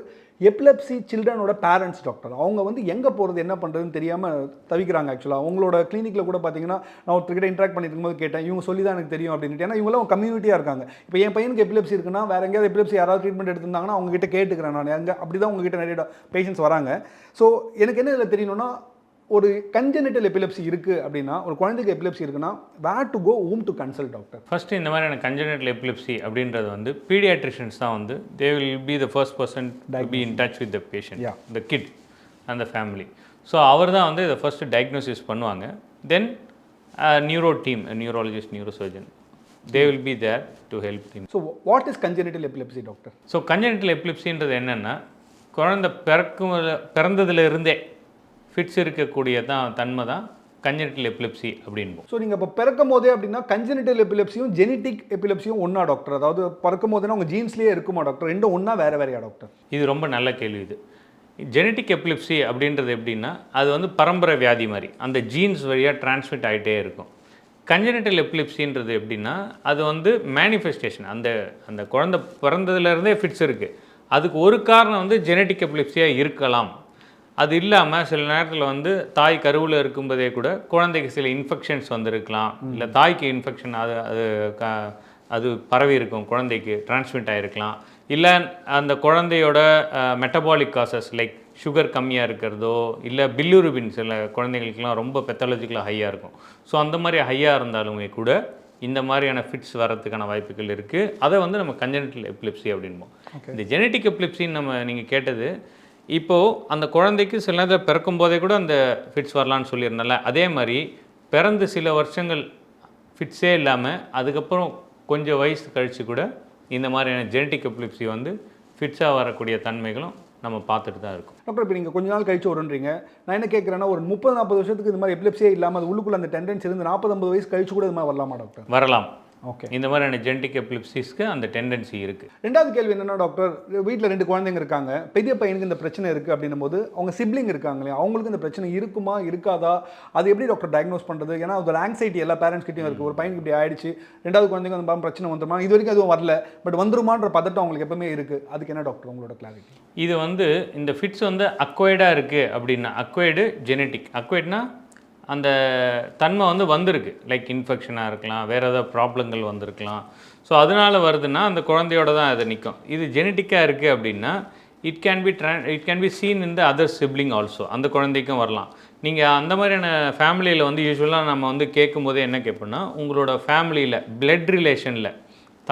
எபிலெப்சி சில்ட்ரனோட பேரண்ட்ஸ் டாக்டர், அவங்க வந்து எங்கே போகிறது என்ன பண்ணுறதுன்னு தெரியாமல் தவிக்கிறாங்க. ஆக்சுவலாக அவங்களோட கிளினிக்கில் கூட பார்த்தீங்கன்னா நான் ஒருத்தர்கிட்ட இன்ட்ராக்ட் பண்ணிட்டு இருக்கும்போது கேட்டேன், இவங்க சொல்லி தான் எனக்கு தெரியும் அப்படின்ட்டு. ஏன்னா இவங்களாம் கம்யூனிட்டியாக இருக்காங்க. இப்போ என் பையனுக்கு எபிலெப்சி இருக்குன்னா வேறு எங்கேயாவது எபிலெப்சி யாராவது ட்ரீட்மெண்ட் எடுத்திருந்தாங்கன்னா அவங்ககிட்ட கேட்டுக்கிறேன் நான். எங்கே அப்படி தான் உங்ககிட்ட நிறைய பேஷண்ட்ஸ் வராங்க. ஸோ எனக்கு என்ன இதில் தெரியணும்னா, ஒரு கன்ஜெனிட்டல் எபிலெப்சி இருக்குது அப்படின்னா, ஒரு குழந்தைக்கு எபிலெப்சி இருக்குன்னா where to go, whom to consult doctor? First இந்த மாதிரியான கன்ஜெனிட்டல் எபிலெப்சி அப்படின்றது வந்து பீடியாட்ரிஷியன்ஸ் தான் வந்து they will be the first person to be in touch with the patient, the kid and the family. So அவர் தான் வந்து இதை ஃபஸ்ட்டு டயக்னோசிஸ் பண்ணுவாங்க. Then neuro team, neurologist, neuro surgeon, they will be there to help him. So what is congenital epilepsy doctor? So congenital epilepsyன்றது என்னன்னா, குழந்தை பிறந்ததுல இருந்தே fits இருக்கக்கூடிய தன்மை தான் கன்ஜெனிட்டல் எபிலெப்சி அப்படின்போம். ஸோ நீங்கள் இப்போ பிறக்கும் போதே அப்படின்னா கன்ஜெனிட்டல் எபிலெப்சியும் ஜெனட்டிக் எபிலெப்சியும் ஒன்றா டாக்டர்? அதாவது பிறக்கும் போதுனா உங்கள் ஜீன்ஸ்லேயே இருக்குமா டாக்டர்? ரெண்டும் ஒன்றா வேறையா டாக்டர்? இது ரொம்ப நல்ல கேள்வி. இது ஜெனட்டிக் எபிலெப்சி அப்படின்றது எப்படின்னா, அது வந்து பரம்பரை வியாதி மாதிரி அந்த ஜீன்ஸ் வழியாக டிரான்ஸ்மிட் ஆகிட்டே இருக்கும். கன்ஜெனிட்டல் எபிலெப்சின்றது எப்படின்னா, அது வந்து மேனிஃபெஸ்டேஷன், அந்த குழந்தை பிறந்ததுலேருந்தே ஃபிட்ஸ் இருக்குது. அதுக்கு ஒரு காரணம் வந்து ஜெனட்டிக் எபிலெப்சியாக இருக்கலாம். அது இல்லாமல் சில நேரத்தில் வந்து தாய் கருவில் இருக்கும்போதே கூட குழந்தைக்கு சில இன்ஃபெக்ஷன்ஸ் வந்துருக்கலாம், இல்லை தாய்க்கு இன்ஃபெக்ஷன் அது பரவி இருக்கும், குழந்தைக்கு டிரான்ஸ்மிட் ஆகிருக்கலாம். இல்லை அந்த குழந்தையோட மெட்டபாலிக் காசஸ் லைக் சுகர் கம்மியாக இருக்கிறதோ, இல்லை பில்லுருபின் சில குழந்தைங்களுக்குலாம் ரொம்ப பெத்தாலஜிக்கலாக ஹையாக இருக்கும். ஸோ அந்த மாதிரி ஹையாக இருந்தாலுமே கூட இந்த மாதிரியான ஃபிட்ஸ் வரதுக்கான வாய்ப்புகள் இருக்குது. அதை வந்து நம்ம கன்ஜெனிட்டல் எபிலெப்சி அப்படின்போம். இந்த ஜெனட்டிக் எபிலெப்சின்னு நீங்கள் கேட்டது, இப்போது அந்த குழந்தைக்கு சில நேரத்தில் பிறக்கும் போதே கூட அந்த ஃபிட்ஸ் வரலான்னு சொல்லியிருந்தால, அதே மாதிரி பிறந்து சில வருஷங்கள் ஃபிட்ஸே இல்லாமல் அதுக்கப்புறம் கொஞ்சம் வயசு கழித்து கூட இந்த மாதிரியான ஜெனட்டிக் எபிலெப்சி வந்து ஃபிட்ஸாக வரக்கூடிய தன்மைகளும் நம்ம பார்த்துட்டு தான் இருக்கும். டாக்டர், இப்போ நீங்கள் கொஞ்ச நாள் கழிச்சு வருன்றீங்க, நான் என்ன கேட்குறேன்னா, ஒரு 30-40 வருஷத்துக்கு இந்த மாதிரி எபிலெப்சியே இல்லாமல் அது உள்ளுக்குள்ள அந்த டெண்டன்சி இருந்து 40-50 வயசு கழிச்சு கூட இது மாதிரி வரலாமா டாக்டர்? வரலாம். ஓகே. இந்த மாதிரியான ஜெனட்டிக் எபிலெப்சிஸ்க்கு அந்த டெண்டன்சி இருக்குது. ரெண்டாவது கேள்வி என்னென்னா டாக்டர், வீட்டில் 2 குழந்தைங்க இருக்காங்க, பெரிய பையனுக்கு இந்த பிரச்சனை இருக்குது அப்படின்னும் போது அவங்க சிப்ளிங் இருக்காங்களே, அவங்களுக்கு இந்த பிரச்சனை இருக்குமா இருக்காதா, அது எப்படி டாக்டர் டயக்னோஸ் பண்ணுறது? ஏன்னா அது ஒரு ஆங்ஸைட்டி எல்லா பேரண்ட்ஸ்கிட்டையும் இருக்குது. ஒரு பையனுக்கு இப்படி ஆயிடுச்சு, 2வது குழந்தைங்க அந்த பிரச்சனை வந்துருமா, இது வரைக்கும் அதுவும் வரல, பட் வந்துருமான்ற பதட்டம் அவங்களுக்கு எப்பவுமே இருக்குது. அதுக்கு என்ன டாக்டர் உங்களோட கிளாரிட்டி? இது வந்து இந்த ஃபிட்ஸ் வந்து அக்வைர்டாக இருக்குது அப்படின்னா, அக்வைர்டு ஜெனட்டிக், அக்வைர்ட்னா அந்த தன்மை வந்து வந்திருக்கு, லைக் இன்ஃபெக்ஷனாக இருக்கலாம், வேறு ஏதாவது ப்ராப்ளங்கள் வந்திருக்கலாம். ஸோ அதனால் வருதுன்னா அந்த குழந்தையோட தான் அது நிற்கும். இது ஜெனட்டிக்காக இருக்குது அப்படின்னா it can be seen in the other sibling also, அந்த குழந்தைக்கும் வரலாம். நீங்கள் அந்த மாதிரியான ஃபேமிலியில் வந்து யூஸ்வலாக நம்ம வந்து கேட்கும் போதே என்ன கேட்போம்னா, உங்களோட ஃபேமிலியில் பிளட் ரிலேஷனில்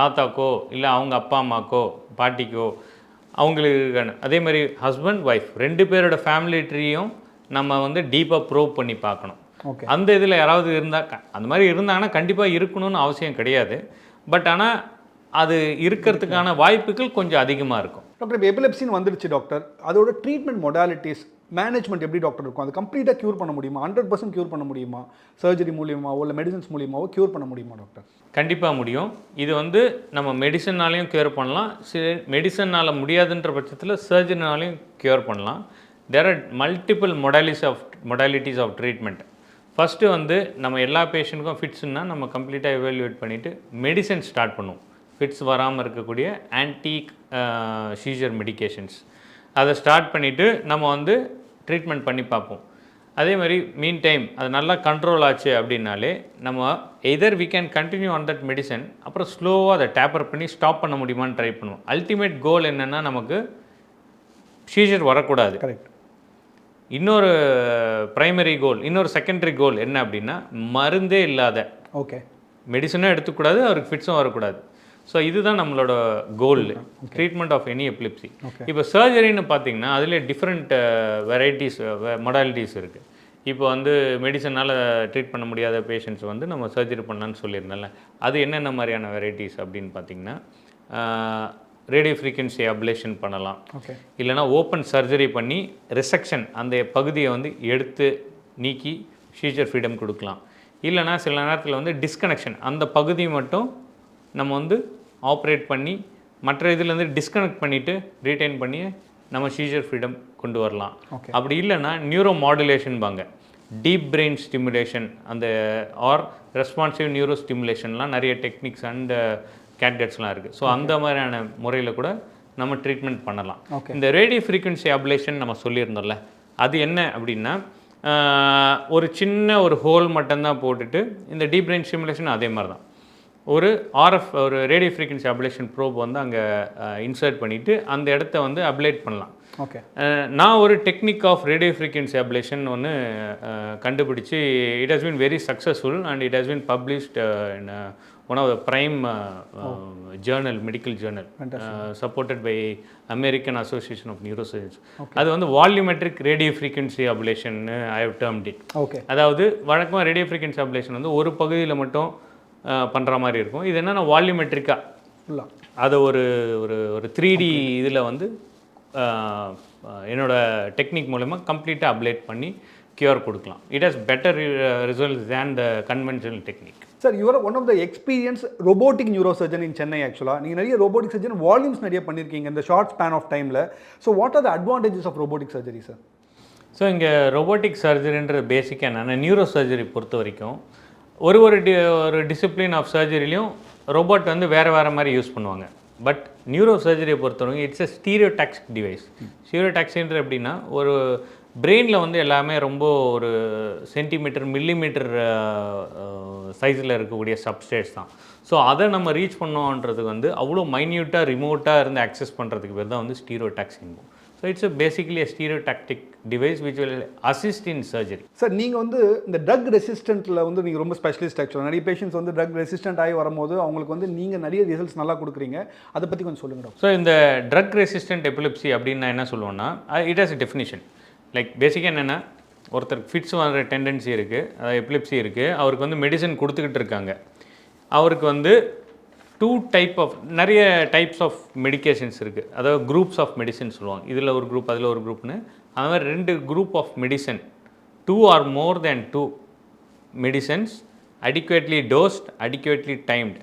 தாத்தாக்கோ இல்லை அவங்க அப்பா அம்மாக்கோ பாட்டிக்கோ அவங்களுக்கு, அதே மாதிரி ஹஸ்பண்ட் ஒய்ஃப் 2 பேரோட ஃபேமிலி ட்ரீயும் நம்ம வந்து டீப்பாக ப்ரோவ் பண்ணி பார்க்கணும். அந்த இதில் யாராவது இருந்தால், அந்த மாதிரி இருந்தாங்கன்னா கண்டிப்பாக இருக்கணும்னு அவசியம் கிடையாது, பட் ஆனால் அது இருக்கிறதுக்கான வாய்ப்புகள் கொஞ்சம் அதிகமாக இருக்கும். டாக்டர், இப்போ எபிலெப்சின்னு வந்துடுச்சு டாக்டர், அதோட ட்ரீட்மெண்ட் மொடாலிட்டிஸ், மேனேஜ்மெண்ட் எப்படி டாக்டர் இருக்கும்? அது கம்ப்ளீட்டாக க்யூர் பண்ண முடியுமா? 100% க்யூர் பண்ண முடியுமா? சர்ஜரி மூலியமாவோ இல்லை மெடிசன்ஸ் மூலியமாவோ க்யூர் பண்ண முடியுமா டாக்டர்? கண்டிப்பாக முடியும். இது வந்து நம்ம மெடிசன்னாலையும் க்யூர் பண்ணலாம், மெடிசனால் முடியாதுன்ற பட்சத்தில் சர்ஜரினாலையும் க்யூர் பண்ணலாம். There are multiple modalities of treatment. First வந்து நம்ம எல்லா பேஷண்ட்டுக்கும் ஃபிட்ஸ்னா நம்ம கம்ப்ளீட்டாக எவாலுவேட் பண்ணிவிட்டு மெடிசன் ஸ்டார்ட் பண்ணுவோம். ஃபிட்ஸ் வராமல் இருக்கக்கூடிய ஆன்டி சீஜர் மெடிகேஷன்ஸ் அதை ஸ்டார்ட் பண்ணிவிட்டு நம்ம வந்து ட்ரீட்மெண்ட் பண்ணி பார்ப்போம். அதே மாதிரி மீன் டைம் அது நல்லா கண்ட்ரோல் ஆச்சு அப்படின்னாலே நம்ம either we can continue on that medicine, அப்புறம் ஸ்லோவாக அதை டேப்பர் பண்ணி ஸ்டாப் பண்ண முடியுமான்னு ட்ரை பண்ணுவோம். அல்டிமேட் கோல் என்னென்னா நமக்கு சீஜர் வரக்கூடாது. கரெக்ட். இன்னொரு ப்ரைமரி கோல், இன்னொரு செகண்டரி கோல் என்ன அப்படின்னா மருந்தே இல்லாத, ஓகே, மெடிசனும் எடுத்துக்கூடாது, அவருக்கு ஃபிட்ஸும் வரக்கூடாது. ஸோ இதுதான் நம்மளோட கோல், ட்ரீட்மெண்ட் ஆஃப் எனி எபிலிப்சி. இப்போ சர்ஜரின்னு பார்த்தீங்கன்னா அதிலே டிஃப்ரெண்ட் வெரைட்டிஸ் மொடாலிட்டிஸ் இருக்குது. இப்போ வந்து மெடிசனால் ட்ரீட் பண்ண முடியாத பேஷண்ட்ஸ் வந்து நம்ம சர்ஜரி பண்ணலான்னு சொல்லியிருந்தோம்ல, அது என்னென்ன மாதிரியான வெரைட்டிஸ் அப்படின்னு பார்த்தீங்கன்னா ரேடியோ ஃப்ரீக்வன்சி அப்லேஷன் பண்ணலாம், இல்லைனா ஓப்பன் சர்ஜரி பண்ணி ரிசெக்ஷன் அந்த பகுதியை வந்து எடுத்து நீக்கி சீஜர் ஃப்ரீடம் கொடுக்கலாம். இல்லைனா சில நேரத்தில் வந்து டிஸ்கனெக்ஷன், அந்த பகுதியை மட்டும் நம்ம வந்து ஆப்ரேட் பண்ணி மற்ற இதுலேருந்து டிஸ்கனெக்ட் பண்ணிவிட்டு ரீட்டைன் பண்ணி நம்ம சீஜர் ஃப்ரீடம் கொண்டு வரலாம். அப்படி இல்லைன்னா நியூரோ மாடுலேஷன் பாங்க, டீப் பிரெயின் ஸ்டிமுலேஷன், அந்த ஆர் ரெஸ்பான்சிவ் நியூரோ ஸ்டிமுலேஷன்லாம் நிறைய டெக்னிக்ஸ் அண்ட் கேட்கெட்ஸ்லாம் இருக்குது. ஸோ அந்த மாதிரியான முறையில் கூட நம்ம ட்ரீட்மெண்ட் பண்ணலாம். இந்த ரேடியோ ஃப்ரீக்வன்சி அப்லேஷன் நம்ம சொல்லியிருந்தோம்ல, அது என்ன அப்படின்னா ஒரு சின்ன ஒரு ஹோல் மட்டும்தான் போட்டுட்டு, இந்த டீப் பிரெயின் ஸ்டிமுலேஷன் அதே மாதிரி தான் ஒரு ஆர்எஃப் ஒரு ரேடியோ ஃப்ரீக்வன்சி அப்லேஷன் ப்ரோப் வந்து அங்கே இன்சர்ட் பண்ணிவிட்டு அந்த இடத்த வந்து அப்லேட் பண்ணலாம். ஓகே, நான் ஒரு technique of radio frequency ablation ஒன்று கண்டுபிடிச்சி, it has been very successful and it has been published in one of the prime journal, medical journal, supported by American association of neurosurgeons. அது வந்து volumetric radio frequency ablation I have termed it. Okay, அதாவது வழக்கமாக radio frequency ablation வந்து ஒரு பகுதியில் மட்டும் பண்ணுற மாதிரி இருக்கும். இது என்னென்னா வால்யூமெட்ரிக்காக அதை ஒரு ஒரு 3D இதில் வந்து என்னோடய டெக்னிக் மூலமாக கம்ப்ளீட்டாக அப்லேட் பண்ணி கியூர் கொடுக்கலாம். It has better results than the conventional technique. Sir, you are one of the experience robotic neuro surgeon in Chennai. ஆக்சுவலாக நீங்கள் நிறைய ரோபோட்டிக் சர்ஜன் வால்யூம்ஸ் நிறைய பண்ணியிருக்கீங்க இந்த ஷார்ட் ஸ்பேன் ஆஃப் டைமில். So what are the advantages of robotic surgery sir? So இங்கே robotic சர்ஜரின்ற பேசிக்காக என்னென்னா, நியூரோ சர்ஜரி பொறுத்த வரைக்கும் ஒரு டிசிப்ளின் ஆஃப் சர்ஜரிலையும் ரோபோட் வந்து வேறு மாதிரி யூஸ் பண்ணுவாங்க. பட் நியூரோ சர்ஜரியை பொறுத்தவரைக்கும் இட்ஸ் எ ஸ்டீரியோடாக்சிக் டிவைஸ். ஸ்டீரியோடாக்சின்ற எப்படின்னா, ஒரு பிரெயினில் வந்து எல்லாமே ரொம்ப ஒரு சென்டிமீட்டர் மில்லிமீட்டர் சைஸில் இருக்கக்கூடிய சப்ஸ்டேட்ஸ் தான். ஸோ அதை நம்ம ரீச் பண்ணோன்றது வந்து அவ்வளோ மைன்யூட்டாக ரிமோட்டாக இருந்து அக்சஸ் பண்ணுறதுக்கு பேர் தான் வந்து ஸ்டீரியோடாக்சிங். So it's basically a stereotactic device which will assist in surgery. Sir, நீங்கள் வந்து இந்த ட்ரக் ரெசிஸ்டண்ட்டில் வந்து நீங்கள் ரொம்ப ஸ்பெஷலிஸ்ட். ஆக்சுவலாக நிறைய பேஷண்ட்ஸ் வந்து ட்ரக் ரெசிஸ்டன்ட் ஆகி வரும்போது அவங்களுக்கு வந்து நீங்கள் நிறைய ரிசல்ட்ஸ் நல்லா கொடுக்குறீங்க. அதை பற்றி கொஞ்சம் சொல்லுங்கள் டாக்டர். ஸோ இந்த ட்ரக் ரெசிஸ்டன்ட் எபிலிப்சி அப்படின்னு நான் என்ன சொல்லுவேன்னா, it has a definition. Like பேசிக்காக என்னென்னா, ஒருத்தருக்கு ஃபிட்ஸ் வர டெண்டன்சி இருக்குது, அதாவது எபிலிப்சி இருக்குது, அவருக்கு வந்து மெடிசன் கொடுத்துக்கிட்டு இருக்காங்க. அவருக்கு வந்து நிறைய டைப்ஸ் ஆஃப் மெடிக்கேஷன்ஸ் இருக்குது, அதாவது குரூப்ஸ் ஆஃப் மெடிசன் சொல்லுவாங்க. இதில் ஒரு குரூப், அதில் ஒரு குரூப்னு, அது மாதிரி 2 group of medicine, 2 or more than 2 medicines adequately dosed, adequately timed,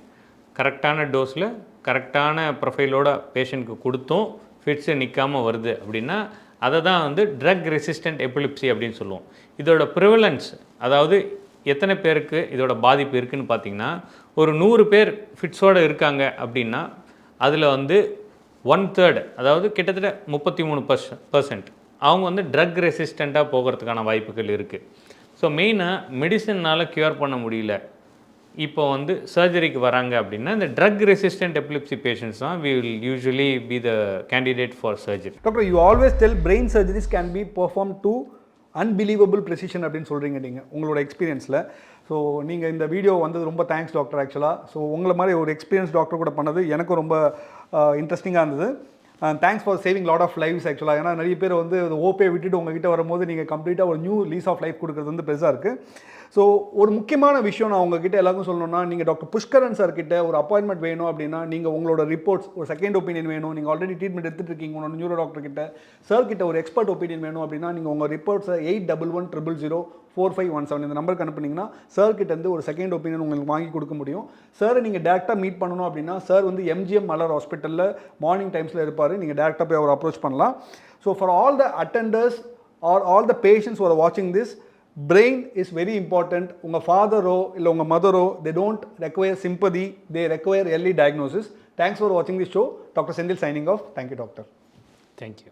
கரெக்டான டோஸில் கரெக்டான ப்ரொஃபைலோட பேஷண்ட்க்கு கொடுத்தும் ஃபிட்ஸு நிற்காமல் வருது அப்படின்னா அதை தான் வந்து ட்ரக் ரெசிஸ்டன்ட் எபிலிப்சி அப்படின்னு சொல்லுவோம். இதோட ப்ரிவலன்ஸ், அதாவது எத்தனை பேருக்கு இதோட பாதிப்பு இருக்குதுன்னு பார்த்தீங்கன்னா, ஒரு 100 பேர் ஃபிட்ஸோடு இருக்காங்க அப்படின்னா அதில் வந்து 1/3, அதாவது கிட்டத்தட்ட 33% அவங்க வந்து ட்ரக் ரெசிஸ்டண்ட்டாக போகிறதுக்கான வாய்ப்புகள் இருக்குது. ஸோ மெயினாக மெடிசன்னால் க்யூர் பண்ண முடியல, இப்போ வந்து சர்ஜரிக்கு வராங்க அப்படின்னா இந்த ட்ரக் ரெசிஸ்டன்ட் எபிலிப்சி பேஷண்ட்ஸ் தான் we will usually be the candidate for surgery. Doctor, you always tell brain surgeries can be performed to unbelievable precision அப்படின்னு சொல்கிறீங்க நீங்கள் உங்களோட எக்ஸ்பீரியன்ஸில். ஸோ நீங்கள் இந்த வீடியோ வந்தது ரொம்ப தேங்க்ஸ் டாக்டர். ஆக்சுவலாக ஸோ உங்களை மாதிரி ஒரு எக்ஸ்பீரியன்ஸ் டாக்டர் கூட பண்ணது எனக்கும் ரொம்ப இன்ட்ரெஸ்டிங்காக இருந்தது. Thanks for saving lot of lifes. ஆக்சுவலாக ஏன்னா நிறைய பேர் வந்து ஓபே விட்டுட்டு உங்ககிட்ட வரும்போது நீங்கள் கம்ப்ளீட்டாக ஒரு நியூ லீஸ் ஆஃப் லைஃப் கொடுக்குறது வந்து பெருசாக இருக்குது. ஸோ ஒரு முக்கியமான விஷயம் நான் உங்ககிட்ட எல்லாருக்கும் சொல்லணும்னா, நீங்கள் டாக்டர் புஷ்கரன் சார் கிட்ட ஒரு அப்பாயின்மெண்ட் வேணும் அப்படின்னா, நீங்கள் உங்களோட ரிப்போர்ட்ஸ், ஒரு செகண்ட் ஒப்பீனியன் வேணும், நீங்கள் ஆல்ரெடி ட்ரீட்மெண்ட் எடுத்துகிட்டு இருக்கீங்க உங்களோட நியூரோ டாக்டர் கிட்ட, சார் கிட்ட ஒரு எக்ஸ்பர்ட் ஒப்பீனியன் வேணும் அப்படின்னா, நீங்கள் உங்கள் ரிப்போர்ட்ஸை 8110004517 இந்த நம்பருக்கு அனுப்புனீங்கன்னா சார் கிட்ட இருந்து ஒரு செகண்ட் ஒப்பீனியன் உங்களுக்கு வாங்கி கொடுக்க முடியும். சார் நீங்கள் டேரெக்டாக மீட் பண்ணணும் அப்படின்னா, சார் வந்து MGM மலர் ஹாஸ்பிட்டலில் மார்னிங் டைம்ஸில் இருப்பார், நீங்கள் டேரெக்டாக போய் அவர் அப்ரோச் பண்ணலாம். So for all the attenders are all the patients who are watching this, brain is very important. உங்கள் ஃபாதரோ இல்லை உங்கள் மதரோ, they don't require sympathy, they require early diagnosis. Thanks for watching this show. Dr. Senthil signing off. Thank you, doctor. Thank you.